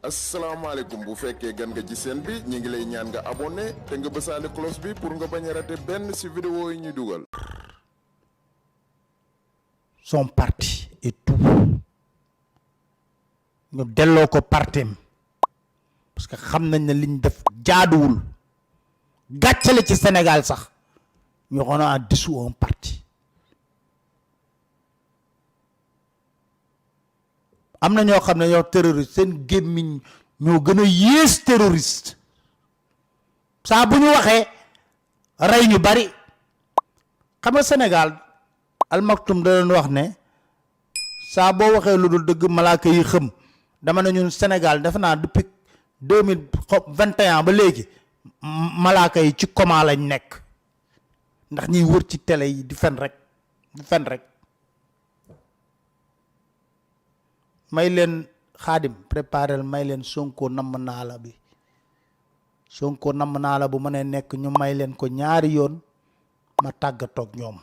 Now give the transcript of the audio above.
asalaamaaleykum bu fekkee gan nga ci seen bi ñu ngi lay ñaan nga abonné te nga bësaale cloche bi pour nga bañ a rater benn ci vidéo yi ñu dugal. son parti et tout ñu delloo ko partem parce que xam nañ ne liñ def jaaduwul gàccale ci Sénégal sax ñu on a dissous un parti. am na ñoo xam ne ñoo terroriste seen gémmiñ ñoo gën a yées terroriste saa bu ñu waxee rey ñu bari xam nga Sénégal Al Maktoum da doon wax ne saa boo waxee lu dul dëgg malaaka yi xëm dama ne ñun Sénégal defe naa depuis 2021 ba léegi malaaka yi ci coma lañ nekk ndax ñuy wër ci télé yi di fen rek may leen Xaadim préparel may leen Sonko namm naa la bi Sonko namm naa la bu mënee nekk ñu may leen ko ñaari yoon ma tàggatoog ñoom